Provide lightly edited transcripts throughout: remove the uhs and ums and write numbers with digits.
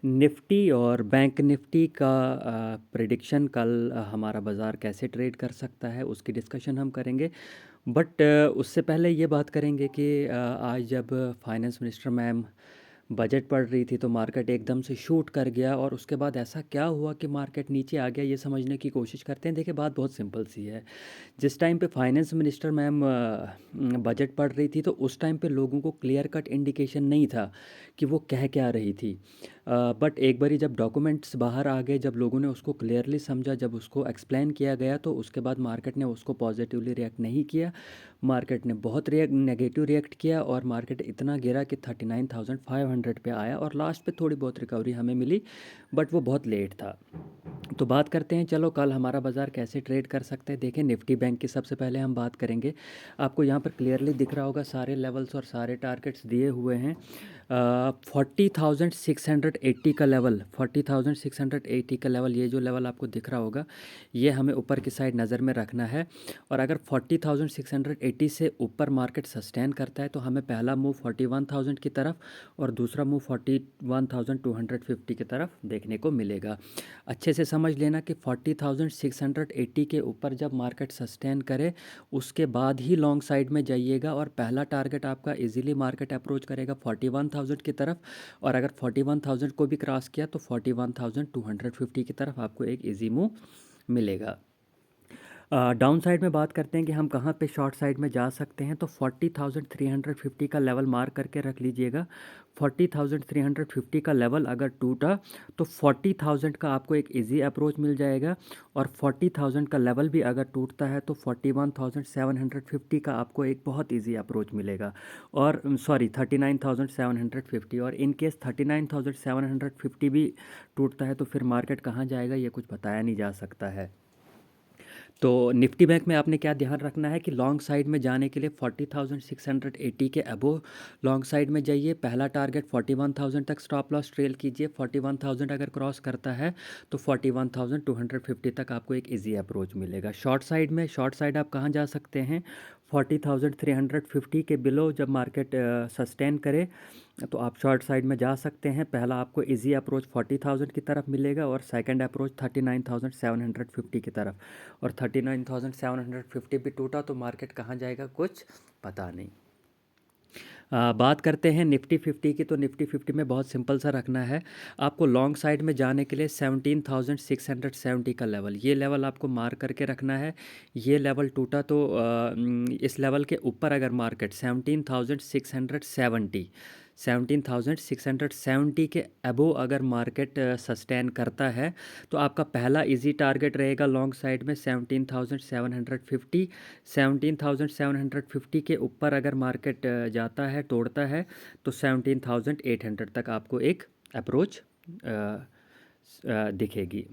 Nifty और bank Nifty का prediction कल हमारा बाज़ार कैसे ट्रेड कर सकता है उसकी डिस्कशन हम करेंगे। बट उससे पहले ये बात करेंगे कि आज जब फाइनेंस मिनिस्टर मैम बजट पढ़ रही थी तो मार्केट एकदम से शूट कर गया और उसके बाद ऐसा क्या हुआ कि मार्केट नीचे आ गया, ये समझने की कोशिश करते हैं। देखिए, बात बहुत सिंपल सी है। जिस टाइम पे फाइनेंस मिनिस्टर मैम बजट पढ़ रही थी तो उस टाइम पे लोगों को क्लियर कट इंडिकेशन नहीं था कि वो कह क्या रही थी। बट एक बारी जब डॉक्यूमेंट्स बाहर आ गए, जब लोगों ने उसको क्लियरली समझा, जब उसको एक्सप्लेन किया गया, तो उसके बाद मार्केट ने उसको पॉजिटिवली रिएक्ट नहीं किया। मार्केट ने बहुत नेगेटिव रिएक्ट किया और मार्केट इतना गिरा कि 39,500 पे आया और लास्ट पे थोड़ी बहुत रिकवरी हमें मिली, बट वो बहुत लेट था। तो बात करते हैं, चलो कल हमारा बाज़ार कैसे ट्रेड कर सकते हैं। देखें, निफ्टी बैंक की सबसे पहले हम बात करेंगे। आपको यहाँ पर क्लियरली दिख रहा होगा सारे लेवल्स और सारे टारगेट्स दिए हुए हैं। 40,680 का लेवल, 40,680 का लेवल, ये जो लेवल आपको दिख रहा होगा, ये हमें ऊपर की साइड नज़र में रखना है। और अगर 40,680 से ऊपर मार्केट सस्टेन करता है तो हमें पहला मूव 41,000 की तरफ और दूसरा मूव 41,250 की तरफ देखने को मिलेगा। अच्छे से समझ लेना कि 40,680 के ऊपर जब मार्केट सस्टेन करे उसके बाद ही लॉन्ग साइड में जाइएगा और पहला टारगेट आपका इजीली मार्केट अप्रोच करेगा 41,000 की तरफ और अगर 41,000 को भी क्रॉस किया तो 41,250 की तरफ आपको एक इजी मूव मिलेगा। डाउन साइड में बात करते हैं कि हम कहाँ पे शॉर्ट साइड में जा सकते हैं, तो 40,350 का लेवल मार्क करके रख लीजिएगा। 40,350 का लेवल अगर टूटा तो 40,000 का आपको एक इजी अप्रोच मिल जाएगा और 40,000 का लेवल भी अगर टूटता है तो 41,750 का आपको एक बहुत इजी अप्रोच मिलेगा। और सॉरी 39,750, और इन केस 39,750 भी टूटता है तो फिर मार्केट कहाँ जाएगा ये कुछ बताया नहीं जा सकता है। तो निफ्टी बैंक में आपने क्या ध्यान रखना है कि लॉन्ग साइड में जाने के लिए 40,680 के अबोव लॉन्ग साइड में जाइए। पहला टारगेट 41,000 तक स्टॉप लॉस ट्रेल कीजिए। 41,000 अगर क्रॉस करता है तो 41,250 तक आपको एक इजी अप्रोच मिलेगा। शॉर्ट साइड में, शॉर्ट साइड आप कहाँ जा सकते हैं, 40,350 के बिलो जब मार्केट सस्टेन करे तो आप शॉर्ट साइड में जा सकते हैं। पहला आपको इजी अप्रोच 40,000 की तरफ मिलेगा और सेकंड अप्रोच 39,750 की तरफ। और 39,750 भी टूटा तो मार्केट कहाँ जाएगा कुछ पता नहीं। बात करते हैं निफ्टी 50 की, तो निफ्टी 50 में बहुत सिंपल सा रखना है। आपको लॉन्ग साइड में जाने के लिए 17,670 का लेवल, ये लेवल आपको मार्क करके रखना है। ये लेवल टूटा तो इस लेवल के ऊपर अगर मार्केट 17,670 के अबो अगर मार्केट सस्टेन करता है तो आपका पहला इजी टारगेट रहेगा लॉन्ग साइड में 17,750। 17,750 के ऊपर अगर मार्केट जाता है, तोड़ता है, तो 17,800 तक आपको एक अप्रोच दिखेगी।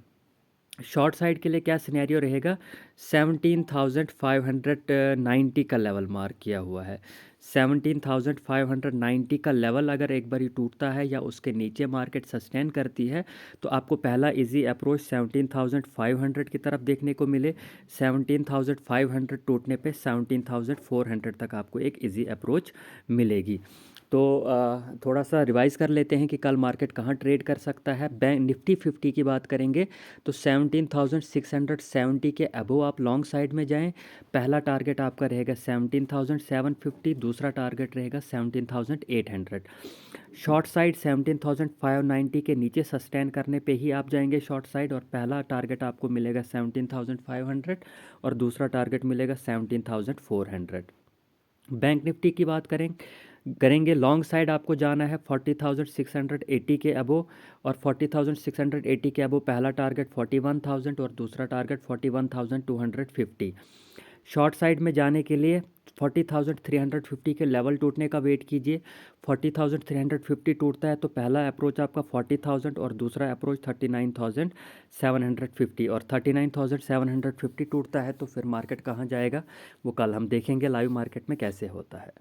शॉर्ट साइड के लिए क्या सिनेरियो रहेगा, 17,590 का लेवल मार्क किया हुआ है। 17,590 का लेवल अगर एक बारी टूटता है या उसके नीचे मार्केट सस्टेन करती है तो आपको पहला इजी अप्रोच 17,500 की तरफ देखने को मिले। 17,500 टूटने पे 17,400 तक आपको एक इजी अप्रोच मिलेगी। तो थोड़ा सा रिवाइज़ कर लेते हैं कि कल मार्केट कहाँ ट्रेड कर सकता है। बैंक निफ्टी 50 की बात करेंगे तो 17,670 के अबोव आप लॉन्ग साइड में जाएं। पहला टारगेट आपका रहेगा 17,750, दूसरा टारगेट रहेगा 17,800। शॉर्ट साइड 17,590 के नीचे सस्टेन करने पे ही आप जाएंगे शॉर्ट साइड, और पहला टारगेट आपको मिलेगा 17,500 और दूसरा टारगेट मिलेगा 17,400। बैंक निफ्टी की बात करेंगे लॉन्ग साइड आपको जाना है 40,680 के अबो, और 40,680 के अबो पहला टारगेट 41,000 और दूसरा टारगेट 41,250। शॉर्ट साइड में जाने के लिए 40,350 के लेवल टूटने का वेट कीजिए। 40,350 टूटता है तो पहला अप्रोच आपका 40,000 और दूसरा अप्रोच 39,750, और 39,750 टूटता है तो फिर मार्केट कहाँ जाएगा वो कल हम देखेंगे लाइव मार्केट में कैसे होता है।